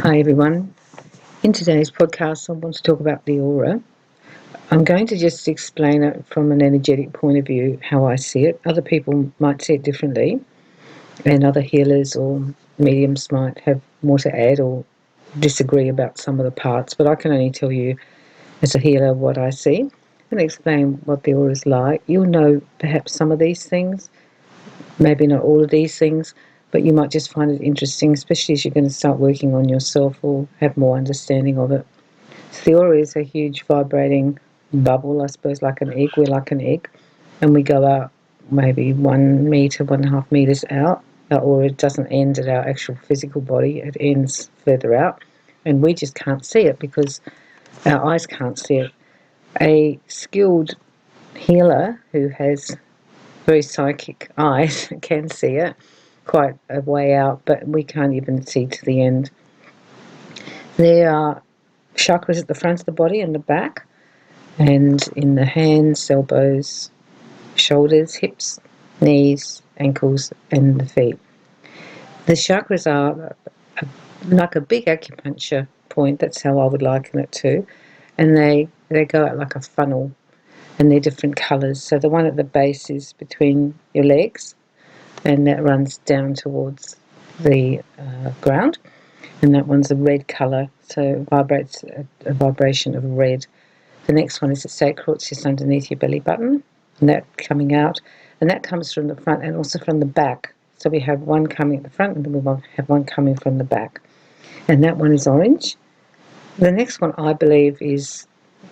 Hi everyone. In today's podcast, I want to talk about the aura. I'm going to just explain it from an energetic point of view, how I see it. Other people might see it differently, and other healers or mediums might have more to add or disagree about some of the parts, but I can only tell you as a healer what I see and explain what the aura is like. You'll know perhaps some of these things, maybe not all of these things, but you might just find it interesting, especially as you're going to start working on yourself or have more understanding of it. So the aura is a huge vibrating bubble, I suppose, like an egg. We're like an egg, and we go out maybe 1 meter, 1.5 meters out. Our aura doesn't end at our actual physical body, it ends further out, and we just can't see it because our eyes can't see it. A skilled healer who has very psychic eyes can see it quite a way out, but we can't even see to the end. There are chakras at the front of the body and the back, and in the hands, elbows, shoulders, hips, knees, ankles, and the feet. The chakras are like a big acupuncture point, that's how I would liken it to, and they go out like a funnel, and they're different colours. So the one at the base is between your legs, and that runs down towards the ground, and that one's a red colour, so it vibrates a vibration of red. The next one is the sacral, it's just underneath your belly button, and that coming out, and that comes from the front and also from the back. So we have one coming at the front, and then we have one coming from the back, and that one is orange. The next one, I believe, is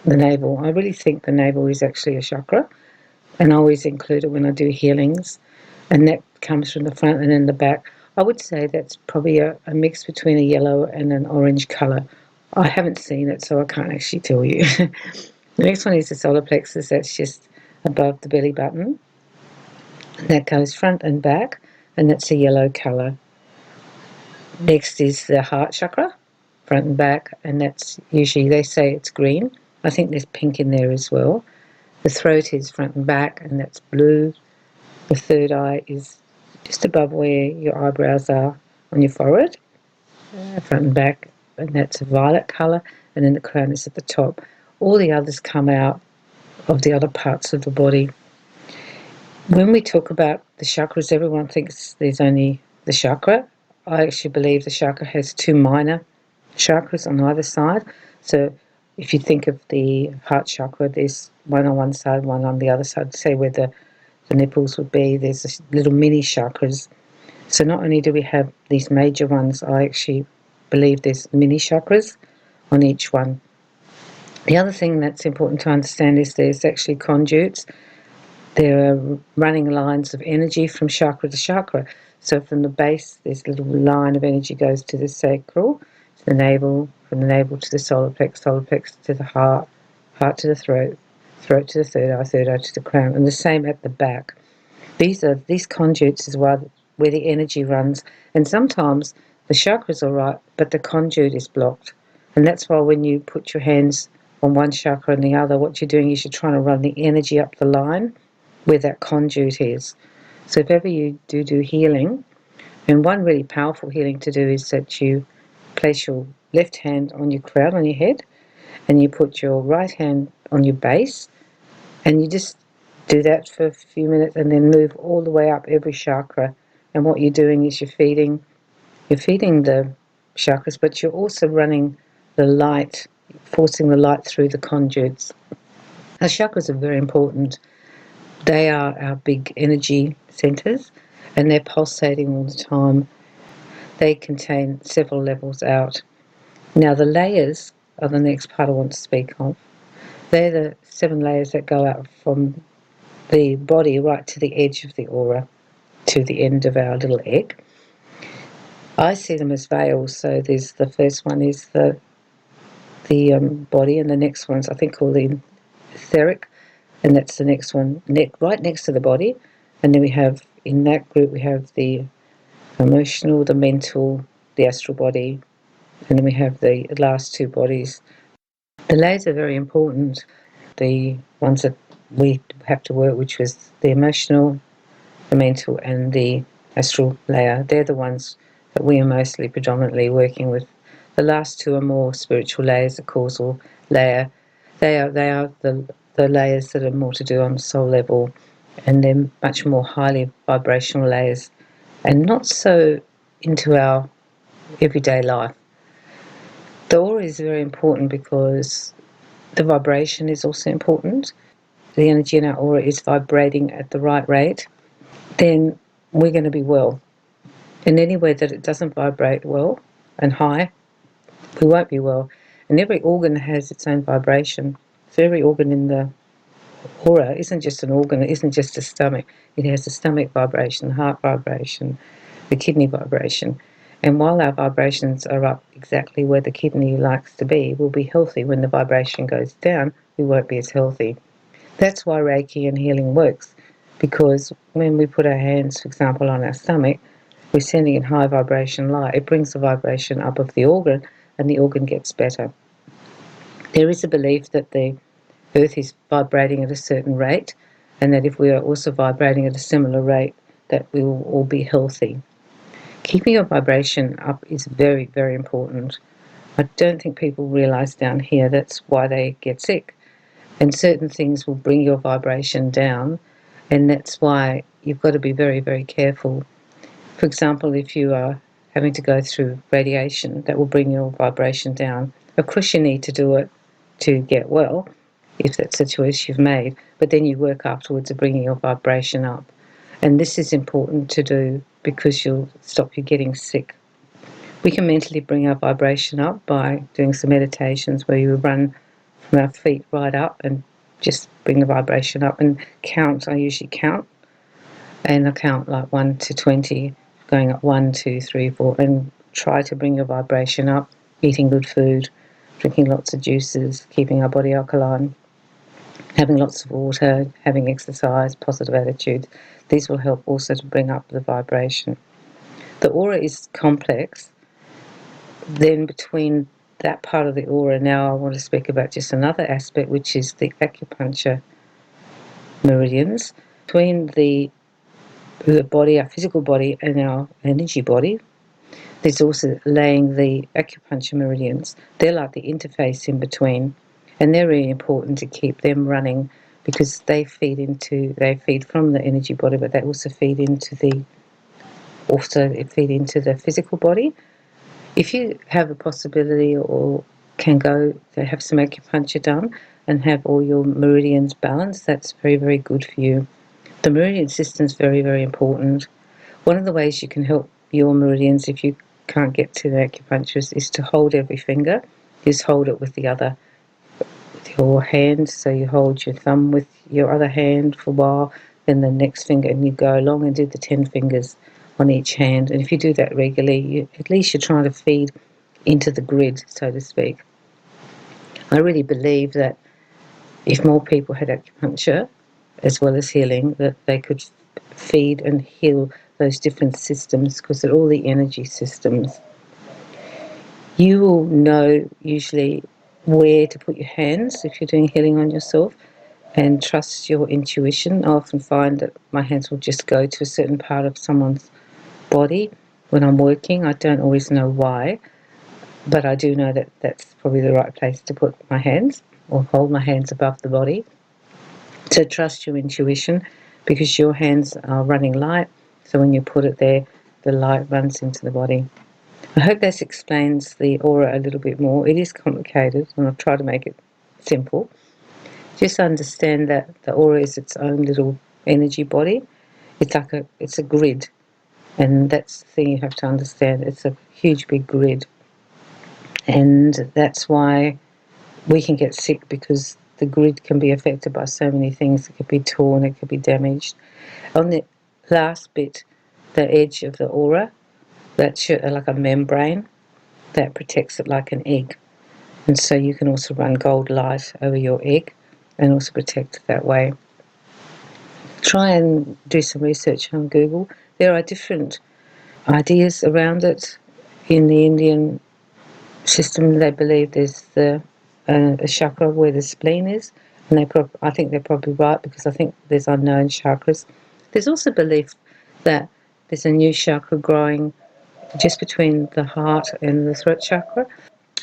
the navel. I really think the navel is actually a chakra, and I always include it when I do healings, and that comes from the front and then the back. I would say that's probably a mix between a yellow and an orange colour. I haven't seen it, so I can't actually tell you. The next one is the solar plexus, that's just above the belly button. And that goes front and back, and that's a yellow colour. Next is the heart chakra, front and back, and that's usually, they say it's green. I think there's pink in there as well. The throat is front and back, and that's blue. The third eye is just above where your eyebrows are on your forehead, front and back, and that's a violet colour, and then the crown is at the top. All the others come out of the other parts of the body. When we talk about the chakras, everyone thinks there's only the chakra. I actually believe the chakra has two minor chakras on either side. So if you think of the heart chakra, there's one on one side, one on the other side, say where the nipples would be, there's little mini chakras. So not only do we have these major ones, I actually believe there's mini chakras on each one. The other thing that's important to understand is there's actually conduits. There are running lines of energy from chakra to chakra. So from the base, this little line of energy goes to the sacral, to the navel, from the navel to the solar plex to the heart, heart to the throat, throat to the third eye to the crown, and the same at the back. These conduits is where the energy runs, and sometimes the chakra's all right, but the conduit is blocked. And that's why when you put your hands on one chakra and the other, what you're doing is you're trying to run the energy up the line where that conduit is. So if ever you do healing, and one really powerful healing to do is that you place your left hand on your crown on your head, and you put your right hand on your base, and you just do that for a few minutes and then move all the way up every chakra. And what you're doing is you're feeding the chakras, but you're also running the light, forcing the light through the conduits. Our chakras are very important. They are our big energy centers, and they're pulsating all the time. They contain several levels out. Now the layers are the next part I want to speak of. They're the 7 layers that go out from the body right to the edge of the aura, to the end of our little egg. I see them as veils. So there's the first one is the body, and the next one's I think called the etheric, and that's the next one, right next to the body. And then we have, in that group, we have the emotional, the mental, the astral body, and then we have the last 2 bodies. The layers are very important. The ones that we have to work, which was the emotional, the mental, and the astral layer, they're the ones that we are mostly predominantly working with The last two are more spiritual layers, the causal layer. They are the layers that are more to do on the soul level, and they're much more highly vibrational layers and not so into our everyday life. The aura is very important because the vibration is also important. The energy in our aura is vibrating at the right rate, then we're going to be well. And anywhere that it doesn't vibrate well and high, we won't be well. And every organ has its own vibration. So every organ in the aura isn't just an organ, it isn't just a stomach. It has the stomach vibration, the heart vibration, the kidney vibration. And while our vibrations are up exactly where the kidney likes to be, we'll be healthy. When the vibration goes down, we won't be as healthy. That's why Reiki and healing works, because when we put our hands, for example, on our stomach, we're sending in high vibration light. It brings the vibration up of the organ, and the organ gets better. There is a belief that the Earth is vibrating at a certain rate, and that if we are also vibrating at a similar rate, that we will all be healthy. Keeping your vibration up is very, very important. I don't think people realise down here that's why they get sick. And certain things will bring your vibration down, and that's why you've got to be very, very careful. For example, if you are having to go through radiation, that will bring your vibration down. Of course, you need to do it to get well, if that's the choice you've made, but then you work afterwards at bringing your vibration up. And this is important to do because you'll stop you getting sick. We can mentally bring our vibration up by doing some meditations where you run from our feet right up and just bring the vibration up and count. I usually count, and I count like 1 to 20, going up 1, 2, 3, 4, and try to bring your vibration up, eating good food, drinking lots of juices, keeping our body alkaline, having lots of water, having exercise, positive attitude. These will help also to bring up the vibration. The aura is complex. Then between that part of the aura, now I want to speak about just another aspect, which is the acupuncture meridians. Between the body, our physical body, and our energy body, there's also laying the acupuncture meridians. They're like the interface in between, and they're really important to keep them running because they feed from the energy body, but they also feed into the physical body. If you have a possibility or can go to have some acupuncture done and have all your meridians balanced, that's very, very good for you. The meridian system is very, very important. One of the ways you can help your meridians if you can't get to the acupuncturist is to hold every finger. Just hold it with your hand. So you hold your thumb with your other hand for a while, then the next finger, and you go along and do the 10 fingers on each hand. And if you do that regularly, at least you're trying to feed into the grid, so to speak. I really believe that if more people had acupuncture as well as healing, that they could feed and heal those different systems, because they're all the energy systems. You will know usually where to put your hands if you're doing healing on yourself, and trust your intuition. I often find that my hands will just go to a certain part of someone's body when I'm working. I don't always know why, but I do know that that's probably the right place to put my hands, or hold my hands above the body. So trust your intuition, because your hands are running light, so when you put it there, the light runs into the body. I hope this explains the aura a little bit more. It is complicated, and I've tried to make it simple. Just understand that the aura is its own little energy body. It's a grid, and that's the thing you have to understand. It's a huge big grid, and that's why we can get sick, because the grid can be affected by so many things. It could be torn, it could be damaged. On the last bit, the edge of the aura, that's like a membrane that protects it like an egg. And so you can also run gold light over your egg and also protect it that way. Try and do some research on Google. There are different ideas around it. In the Indian system, they believe there's a chakra where the spleen is, and I think they're probably right, because I think there's unknown chakras. There's also belief that there's a new chakra growing just between the heart and the throat chakra,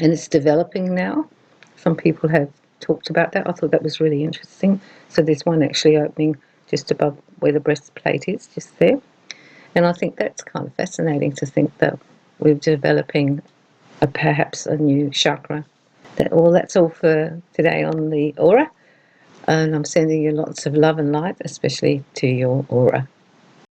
and it's developing now. Some people have talked about that. I thought that was really interesting. So there's one actually opening just above where the breastplate is, just there. And I think that's kind of fascinating to think that we're developing perhaps a new chakra. That's all for today on the aura. And I'm sending you lots of love and light, especially to your aura.